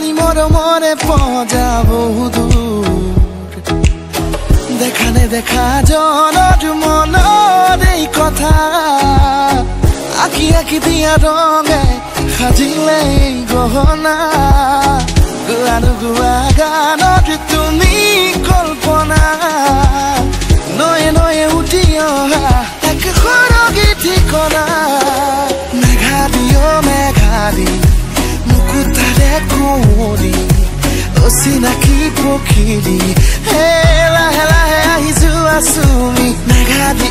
পানী মৰমৰে পজাব দেখা নেদেখা জনত মনত এই কথা আঁকি আঁকি দিয়া ৰঙে সাজিলে এই গহনা গোৱা নোগোৱা গানত তুমি কল্পনা নয়ে নয়ে উঠি অহা এক সৰগী ঠিকনা মেঘাদি মুকুতাৰে কুঁৱলী অচিনাকি পখিলী হে লাহে লাহে আহি যোৱা চুমি মেঘাদি